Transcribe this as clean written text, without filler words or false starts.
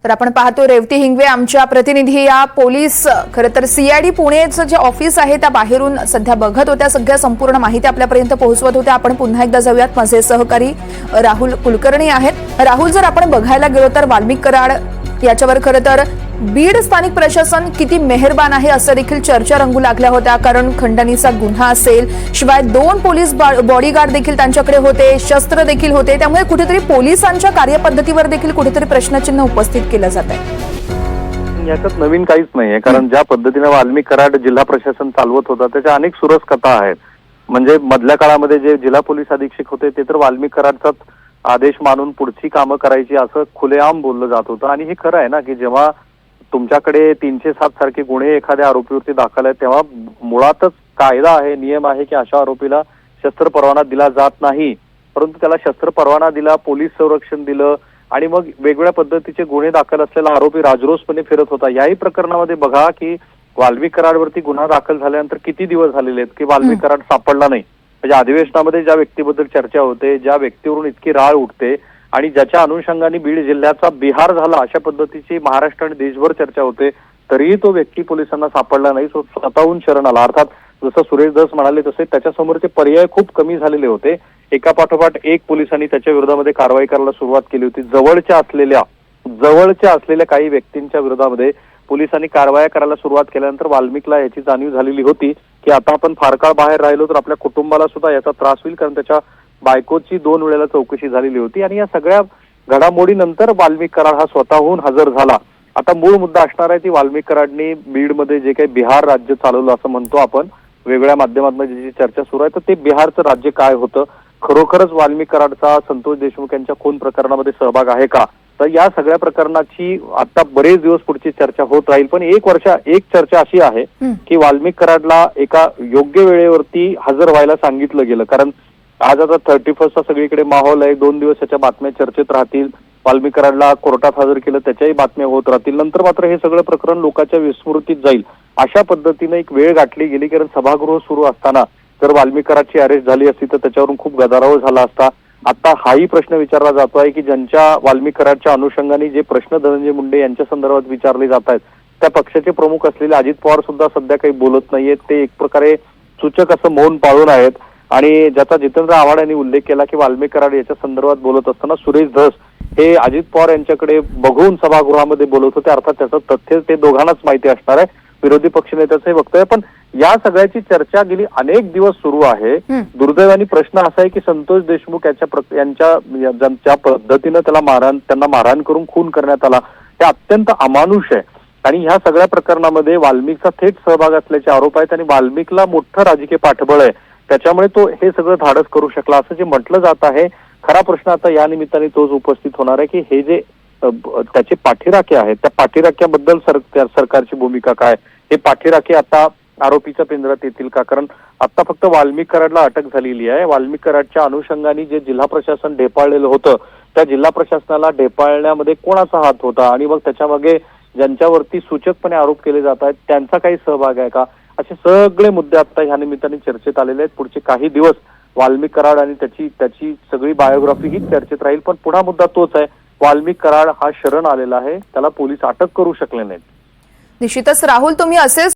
तर आपण पाहतो रेवती हिंगवे आमच्या प्रतिनिधी या पोलीस खरं तर सीआयडी पुणेचं जे ऑफिस आहे त्या बाहेरून सध्या बघत होत्या, सगळ्या संपूर्ण माहिती आपल्यापर्यंत पोहोचवत होत्या। आपण पुन्हा एकदा जाऊयात, माझे सहकारी राहुल कुलकर्णी आहेत। राहुल, जर आपण बघायला गेलो तर वाल्मिक कराड याच्यावर खरं तर बीड स्थानिक प्रशासन किती मेहरबान आहे असं देखील चर्चा रंगू लागल्या होत्या, कारण खंडणीचा गुन्हा असेल, शिवाय 2 पोलीस बॉडीगार्ड देखील त्यांच्याकडे होते, शस्त्र देखील होते, त्यामुळे कुठेतरी पोलिसांच्या कार्यपद्धतीवर देखील कुठेतरी प्रश्नचिन्ह उपस्थित केलं जात आहे। याच्यात नवीन काहीच नाहीये, कारण ज्या पद्धतीने वाल्मिक कराड जिल्हा प्रशासन चालवत होता त्याच्या अनेक सुरस कथा आहेत। म्हणजे मधल्या काळामध्ये जे जिल्हा पोलीस अधीक्षक होते ते तर वाल्मिक कराडचाच आदेश मानून पुढची कामं करायची असं खुलेआम बोललं जात होतं। आणि हे खरं आहे ना की जेव्हा तुमच्याकडे 307 सारखे गुन्हे एखाद्या आरोपीवरती दाखल आहेत तेव्हा मुळातच कायदा आहे, नियम आहे की अशा आरोपीला शस्त्र परवाना दिला जात नाही, परंतु त्याला शस्त्र परवाना दिला, पोलीस संरक्षण दिलं आणि मग वेगवेगळ्या पद्धतीचे गुन्हे दाखल असलेला आरोपी राजरोसपणे फिरत होता। याही प्रकरणामध्ये बघा की वाल्मिक कराडवरती गुन्हा दाखल झाल्यानंतर किती दिवस झालेले आहेत की वाल्मिक कराड सापडला नाही। म्हणजे अधिवेशनामध्ये ज्या व्यक्तीबद्दल चर्चा होते, ज्या व्यक्तीवरून इतकी राळ उठते आणि ज्याच्या अनुषंगाने बीड जिल्ह्याचा बिहार झाला अशा पद्धतीची महाराष्ट्र आणि देशभर चर्चा होते, तरीही तो व्यक्ती पोलिसांना सापडला नाही, तो स्वतःहून शरण आला। अर्थात जसं सुरेश धस म्हणाले तसे त्याच्यासमोरचे पर्याय खूप कमी झालेले होते। एका पाठोपाठ एक पोलिसांनी त्याच्या विरोधामध्ये कारवाई करायला सुरुवात केली होती। जवळच्या असलेल्या काही व्यक्तींच्या विरोधामध्ये पोलिसांनी कारवाया करायला सुरुवात केल्यानंतर वाल्मिकला याची जाणीव झालेली होती की आता आपण फार काळ बाहेर राहिलो तर आपल्या कुटुंबाला सुद्धा याचा त्रास होईल, कारण त्याच्या बायकोची 2 वेळेला चौकशी झालेली होती। आणि या सगळ्या घडामोडीनंतर वाल्मिक कराड हा स्वतःहून हजर झाला। आता मूळ मुद्दा असणार आहे की वाल्मिक कराडनी बीडमध्ये जे काही बिहार राज्य चालवलं असं म्हणतो आपण, वेगळ्या माध्यमातून जी चर्चा सुरू आहे, तर ते बिहारचं राज्य काय होतं, खरोखरच वाल्मिक कराडचा संतोष देशमुख यांच्या खून प्रकरणामध्ये सहभाग आहे का, तर या सगळ्या प्रकरणाची आता बरेच दिवस पुढची चर्चा होत राहील। पण एक चर्चा अशी आहे की वाल्मिक कराडला एका योग्य वेळेवरती हजर व्हायला सांगितलं गेलं, कारण आज आता 31st सगळीकडे माहोल आहे, 2 दिवस याच्या बातम्या चर्चेत राहतील, वाल्मिक कराडला कोर्टात हजर केलं त्याच्याही बातम्या होत राहतील, नंतर मात्र हे सगळं प्रकरण लोकांच्या विस्मृतीत जाईल अशा पद्धतीने एक वेळ गाठली गेली। कारण सभागृह सुरू असताना जर वाल्मिक कराडची अरेस्ट झाली असती तर त्याच्यावरून खूप गदारोळ झाला असता। आता हाही प्रश्न विचारला जातोय की ज्यांच्या वाल्मिक कराडच्या अनुषंगाने जे प्रश्न धनंजय मुंडे यांच्या संदर्भात विचारले जात आहेत त्या पक्षाचे प्रमुख असलेले अजित पवार सुद्धा सध्या काही बोलत नाहीयेत, ते एक प्रकारे सूचक असं मौन पाळून आहेत। आणि ज्याचा जितेंद्र आव्हाड यांनी उल्लेख केला की वाल्मिक कराड याच्या संदर्भात बोलत असताना सुरेश धस हे अजित पवार यांच्याकडे बघून सभागृहामध्ये बोलत होते, अर्थात त्याचं तथ्य ते दोघांनाच माहिती असणार आहे, विरोधी पक्षनेत्याचं हे वक्तव्य। पण या सगळ्याची चर्चा गेली अनेक दिवस सुरू आहे। दुर्दैवाने प्रश्न असा आहे की संतोष देशमुख यांच्या ज्या पद्धतीनं त्यांना मारहाण करून खून करण्यात आला ते अत्यंत अमानुष आहे आणि ह्या सगळ्या प्रकरणामध्ये वाल्मिकचा थेट सहभाग असल्याचे आरोप आहेत आणि वाल्मिकला मोठं राजकीय पाठबळ आहे, त्याच्यामुळे तो हे सगळं धाडस करू शकला असं जे म्हटलं जात आहे। खरा प्रश्न आता या निमित्ताने तोच उपस्थित होणार आहे की हे जे त्याचे पाठीराखे आहेत त्या पाठीराख्याबद्दल सरकारची भूमिका काय, हे पाठीराखे आता आरोपीच्या पिंजऱ्यात येतील का, कारण आता फक्त वाल्मिक कराडला अटक झालेली आहे। वाल्मिक कराडच्या अनुषंगाने जे जिल्हा प्रशासन ढेपाळलेलं होतं त्या जिल्हा प्रशासनाला ढेपाळण्यामध्ये कोणाचा हात होता आणि मग त्याच्यामागे ज्यांच्यावरती सूचकपणे आरोप केले जात आहेत त्यांचा काही सहभाग आहे का, असे सगळे मुद्दे आता ह्या निमित्ताने चर्चेत आलेले आहेत। पुढचे काही दिवस वाल्मिक कराड आणि त्याची सगळी बायोग्राफी ही चर्चेत राहील। पण पुन्हा मुद्दा तोच आहे, वाल्मिक कराड हा शरण आलेला आहे, त्याला पोलीस अटक करू शकले नाहीत। निश्चितच राहुल, तुम्ही असेच